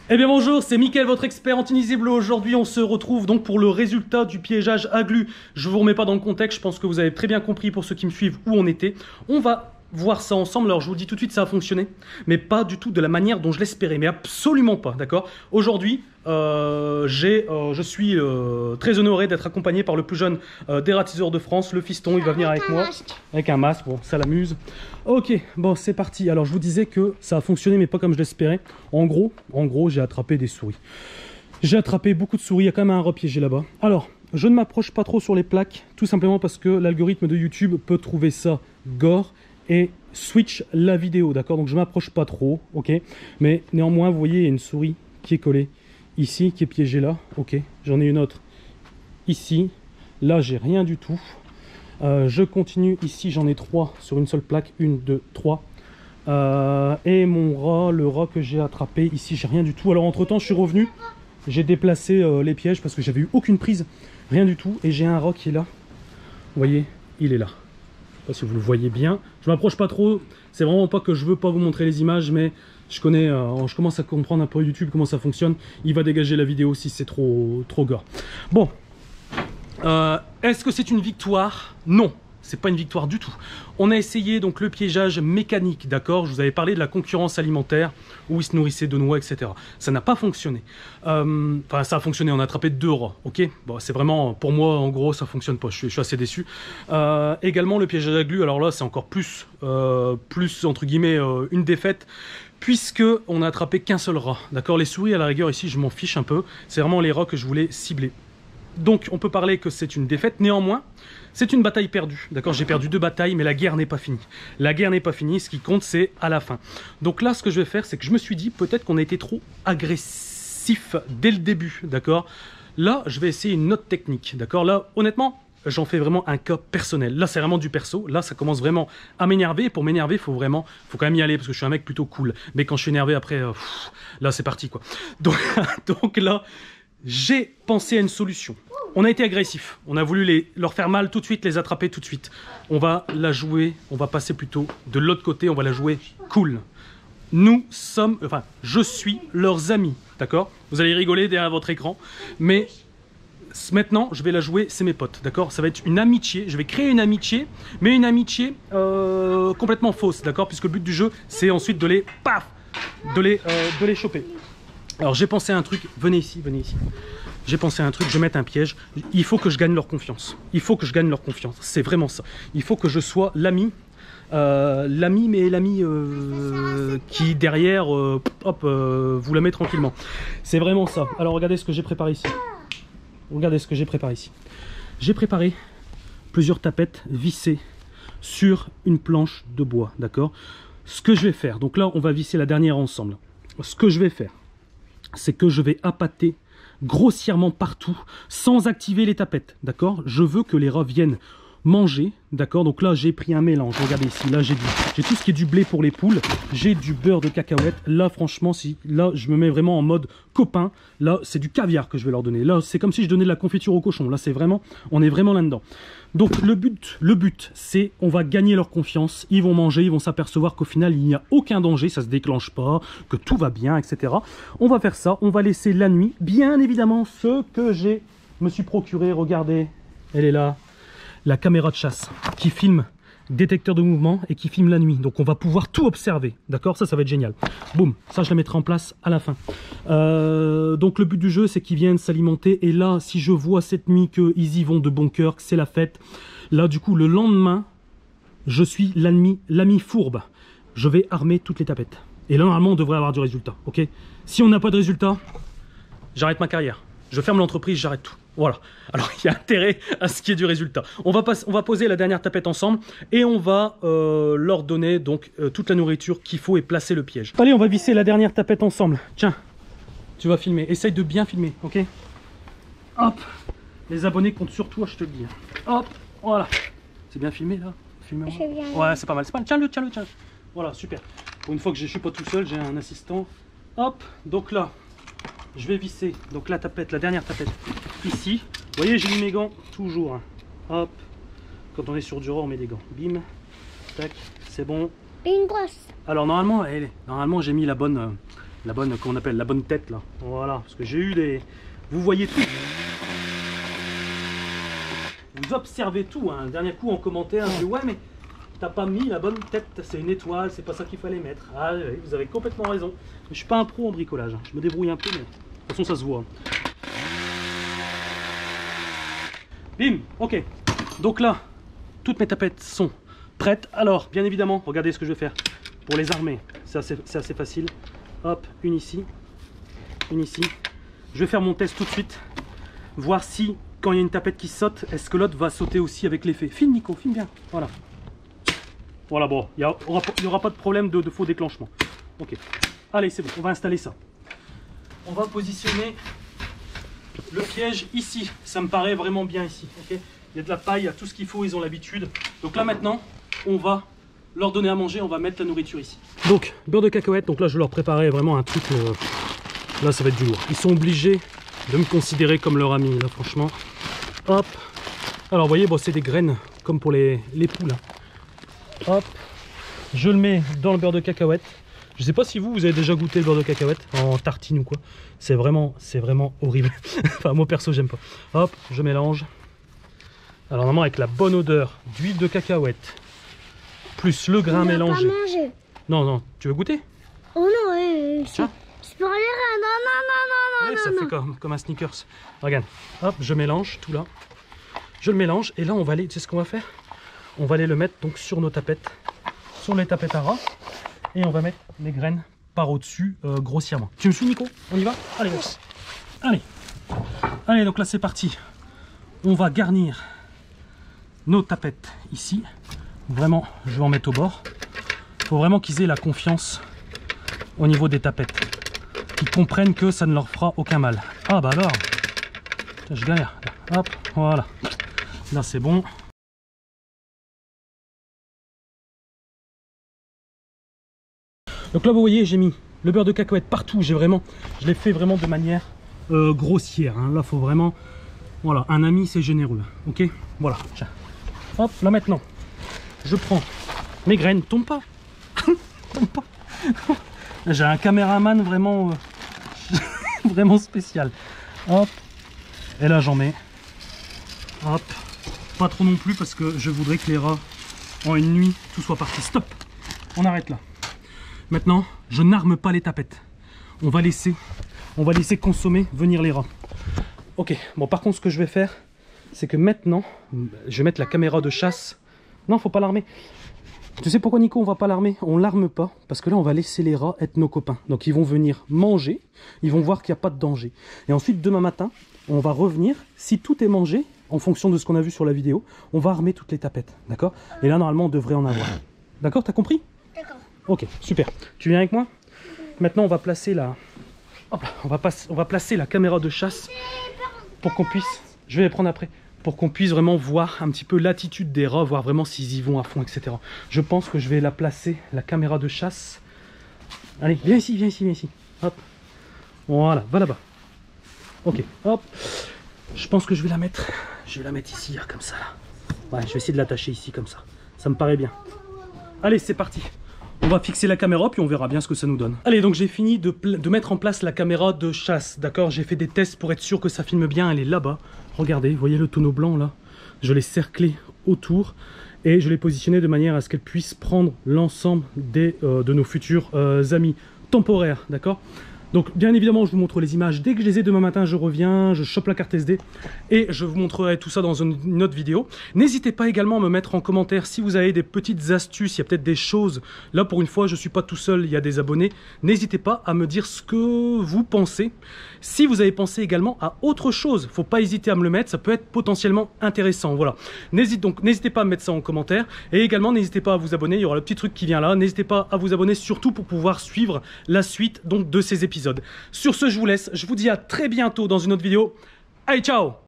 Eh bien bonjour, c'est Mickaël, votre expert anti-nuisible. Aujourd'hui, on se retrouve donc pour le résultat du piégeage à glu. Je vous remets pas dans le contexte, je pense que vous avez très bien compris pour ceux qui me suivent où on était. On va voir ça ensemble. Alors je vous dis tout de suite, ça a fonctionné, mais pas du tout de la manière dont je l'espérais, mais absolument pas, d'accord. Aujourd'hui, je suis très honoré d'être accompagné par le plus jeune des ratiseurs de France, le fiston. Il va venir avec moi, avec un masque, bon ça l'amuse. Ok, bon c'est parti. Alors je vous disais que ça a fonctionné, mais pas comme je l'espérais. En gros, j'ai attrapé des souris. J'ai attrapé beaucoup de souris, il y a quand même un rat piégé là-bas. Alors, je ne m'approche pas trop sur les plaques, tout simplement parce que l'algorithme de YouTube peut trouver ça gore et switch la vidéo, d'accord. Donc je m'approche pas trop, ok. Mais néanmoins, vous voyez, il y a une souris qui est collée ici, qui est piégée là, ok. J'en ai une autre ici, là j'ai rien du tout. Je continue ici, j'en ai 3 sur une seule plaque, 1, 2, 3. Et mon rat, le rat que j'ai attrapé ici, j'ai rien du tout. Alors entre temps je suis revenu, j'ai déplacé les pièges parce que j'avais eu aucune prise, rien du tout. Et j'ai un rat qui est là, vous voyez, il est là. Je sais pas si vous le voyez bien, je m'approche pas trop, c'est vraiment pas que je veux pas vous montrer les images, mais je connais, je commence à comprendre un peu YouTube comment ça fonctionne. Il va dégager la vidéo si c'est trop gore. Bon, est-ce que c'est une victoire? Non, c'est pas une victoire du tout. On a essayé donc le piégeage mécanique, d'accord. Je vous avais parlé de la concurrence alimentaire où ils se nourrissaient de noix, etc. Ça n'a pas fonctionné. Enfin, ça a fonctionné. On a attrapé 2 rats, ok. Bon, c'est vraiment pour moi en gros ça fonctionne pas. Je suis assez déçu. Également le piégeage à glu. Alors là, c'est encore plus entre guillemets une défaite. Puisque on a attrapé qu'un seul rat, d'accord. Les souris à la rigueur ici, je m'en fiche un peu. C'est vraiment les rats que je voulais cibler. Donc on peut parler que c'est une défaite, néanmoins c'est une bataille perdue, d'accord. J'ai perdu 2 batailles, mais la guerre n'est pas finie. La guerre n'est pas finie, ce qui compte c'est à la fin. Donc là ce que je vais faire, c'est que je me suis dit peut-être qu'on a été trop agressif dès le début, d'accord. Là je vais essayer une autre technique, d'accord. Là honnêtement j'en fais vraiment un cas personnel. Là c'est vraiment du perso, là ça commence vraiment à m'énerver. Pour m'énerver faut quand même y aller, parce que je suis un mec plutôt cool. Mais quand je suis énervé après, là c'est parti quoi. Donc là j'ai pensé à une solution. On a été agressif, on a voulu leur faire mal tout de suite, les attraper tout de suite. On va la jouer, on va passer plutôt de l'autre côté, on va la jouer cool. Je suis leurs amis, d'accord. Vous allez rigoler derrière votre écran, mais maintenant je vais la jouer, c'est mes potes, d'accord. Ça va être une amitié, je vais créer une amitié, mais une amitié complètement fausse, d'accord. Puisque le but du jeu, c'est ensuite de les choper. Alors j'ai pensé à un truc, venez ici. J'ai pensé à un truc, je vais mettre un piège. Il faut que je gagne leur confiance. Il faut que je gagne leur confiance. C'est vraiment ça. Il faut que je sois l'ami. Mais l'ami qui derrière, vous la met tranquillement. C'est vraiment ça. Alors regardez ce que j'ai préparé ici. J'ai préparé plusieurs tapettes vissées sur une planche de bois, d'accord. Ce que je vais faire, donc là on va visser la dernière ensemble. Ce que je vais faire, c'est que je vais appâter grossièrement partout sans activer les tapettes, d'accord. Je veux que les rats viennent manger, d'accord. Donc là j'ai pris un mélange, regardez ici, là j'ai tout ce qui est du blé pour les poules, j'ai du beurre de cacahuète. Là franchement, là je me mets vraiment en mode copain. Là c'est du caviar que je vais leur donner. Là c'est comme si je donnais de la confiture au cochon. Là on est vraiment là dedans. Donc le but c'est on va gagner leur confiance. Ils vont manger, ils vont s'apercevoir qu'au final il n'y a aucun danger, ça se déclenche pas, que tout va bien, etc. On va faire ça, on va laisser la nuit. Bien évidemment ce que me suis procuré, regardez, elle est là, la caméra de chasse qui filme, détecteur de mouvement, et qui filme la nuit. Donc on va pouvoir tout observer, d'accord. Ça va être génial. Boum, ça je la mettrai en place à la fin. Donc le but du jeu c'est qu'ils viennent s'alimenter. Et là si je vois cette nuit qu'ils y vont de bon cœur, que c'est la fête, là du coup le lendemain je suis l'ami fourbe. Je vais armer toutes les tapettes. Et là normalement on devrait avoir du résultat, ok. Si on n'a pas de résultat, j'arrête ma carrière. Je ferme l'entreprise, j'arrête tout. Voilà, alors il y a intérêt à ce qu'il y ait du résultat. On va poser la dernière tapette ensemble et on va leur donner donc toute la nourriture qu'il faut et placer le piège. Allez, on va visser la dernière tapette ensemble. Tiens, tu vas filmer, essaye de bien filmer, ok. Hop, les abonnés comptent sur toi, je te le dis. Hop, voilà. C'est bien filmé là? Filme-moi. Ouais, c'est pas mal, tiens-le. Voilà, super. Pour une fois que je suis pas tout seul, j'ai un assistant. Hop, donc là je vais visser donc la dernière tapette ici. Vous voyez, j'ai mis mes gants toujours. Hop, quand on est sur du rat, on met des gants. Bim, tac, c'est bon. Et une brosse. Alors normalement j'ai mis la bonne La bonne, qu'on appelle, la bonne tête là. Voilà, parce que j'ai eu des... Vous voyez tout. Vous observez tout, hein. Le dernier coup en commentaire, je dis ouais mais t'as pas mis la bonne tête, c'est une étoile, c'est pas ça qu'il fallait mettre. Ah oui, vous avez complètement raison. Mais je suis pas un pro en bricolage, hein. Je me débrouille un peu, mais de toute façon ça se voit. Bim, ok. Donc là, toutes mes tapettes sont prêtes. Alors, bien évidemment, regardez ce que je vais faire. Pour les armer, c'est assez facile. Hop, une ici, une ici. Je vais faire mon test tout de suite. Voir si, quand il y a une tapette qui saute, est-ce que l'autre va sauter aussi avec l'effet. Filme Nico, filme bien. Voilà. Voilà, bon, il n'y aura pas de problème de faux déclenchement. Ok. Allez, c'est bon, on va installer ça. On va positionner le piège ici. Ça me paraît vraiment bien ici. Okay, il y a de la paille, il y a tout ce qu'il faut, ils ont l'habitude. Donc là maintenant, on va leur donner à manger, on va mettre la nourriture ici. Donc, beurre de cacahuète, donc là je vais leur préparer vraiment un truc, là ça va être du lourd. Ils sont obligés de me considérer comme leur ami, là franchement. Hop. Alors vous voyez, bon, c'est des graines comme pour les poules. Hein. Hop. Je le mets dans le beurre de cacahuète. Je sais pas si vous avez déjà goûté le beurre de cacahuète en tartine ou quoi. C'est vraiment horrible. Enfin, moi perso, j'aime pas. Hop, je mélange. Alors, normalement, avec la bonne odeur d'huile de cacahuète, plus le grain mélangé. Non, non, tu veux goûter? Oh non, tiens. C'est pour les reins. Non, ouais, ça fait comme un sneakers. Regarde, hop, je mélange tout là. Je le mélange et là, on va aller, tu sais ce qu'on va faire? On va aller le mettre donc sur nos tapettes, sur les tapettes à ras. Et on va mettre les graines par au-dessus grossièrement. Tu me suis Nico? On y va? Allez, allez. Allez, donc là c'est parti. On va garnir nos tapettes ici. Vraiment, je vais en mettre au bord. Il faut vraiment qu'ils aient la confiance au niveau des tapettes. Qu'ils comprennent que ça ne leur fera aucun mal. Ah bah alors, je galère. Hop, voilà. Là c'est bon. Donc là vous voyez, j'ai mis le beurre de cacahuète partout. Je l'ai fait vraiment de manière grossière. Hein. Là faut vraiment, voilà, un ami c'est généreux. Ok, voilà. Hop, là maintenant, je prends mes graines. Tombe pas, tombe pas. J'ai un caméraman vraiment, vraiment spécial. Hop, et là j'en mets. Hop, pas trop non plus parce que je voudrais que les rats en une nuit tout soit parti. Stop, on arrête là. Maintenant, je n'arme pas les tapettes. On va laisser consommer, venir les rats. Ok, bon par contre ce que je vais faire, c'est que maintenant, je vais mettre la caméra de chasse. Non, faut pas l'armer. Tu sais pourquoi Nico, on va pas l'armer? On l'arme pas, parce que là on va laisser les rats être nos copains. Donc ils vont venir manger, ils vont voir qu'il n'y a pas de danger. Et ensuite, demain matin, on va revenir, si tout est mangé, en fonction de ce qu'on a vu sur la vidéo, on va armer toutes les tapettes, d'accord? Et là normalement on devrait en avoir. D'accord, t'as compris? D'accord. Ok, super. Tu viens avec moi? Maintenant, on va placer la... Hop, on va placer la caméra de chasse pour qu'on puisse... Je vais les prendre après. Pour qu'on puisse vraiment voir un petit peu l'attitude des rats, voir vraiment s'ils y vont à fond, etc. Je pense que je vais la placer, la caméra de chasse. Allez, viens ici, viens ici, viens ici. Hop. Voilà, va là-bas. Ok, hop. Je pense que je vais la mettre ici, comme ça, là. Ouais, je vais essayer de l'attacher ici, comme ça. Ça me paraît bien. Allez, c'est parti. On va fixer la caméra puis on verra bien ce que ça nous donne. Allez, donc j'ai fini de mettre en place la caméra de chasse, d'accord? J'ai fait des tests pour être sûr que ça filme bien. Elle est là-bas. Regardez, vous voyez le tonneau blanc là? Je l'ai cerclé autour et je l'ai positionné de manière à ce qu'elle puisse prendre l'ensemble de nos futurs amis temporaires, d'accord? Donc bien évidemment je vous montre les images dès que je les ai. Demain matin je reviens, je chope la carte SD et je vous montrerai tout ça dans une autre vidéo. N'hésitez pas également à me mettre en commentaire si vous avez des petites astuces, il y a peut-être des choses. Là pour une fois je ne suis pas tout seul, il y a des abonnés. N'hésitez pas à me dire ce que vous pensez. Si vous avez pensé également à autre chose, il ne faut pas hésiter à me le mettre, ça peut être potentiellement intéressant. Voilà. N'hésitez pas à me mettre ça en commentaire et également n'hésitez pas à vous abonner, il y aura le petit truc qui vient là. N'hésitez pas à vous abonner surtout pour pouvoir suivre la suite donc, de ces épisodes. Sur ce, je vous laisse. Je vous dis à très bientôt dans une autre vidéo. Allez, ciao!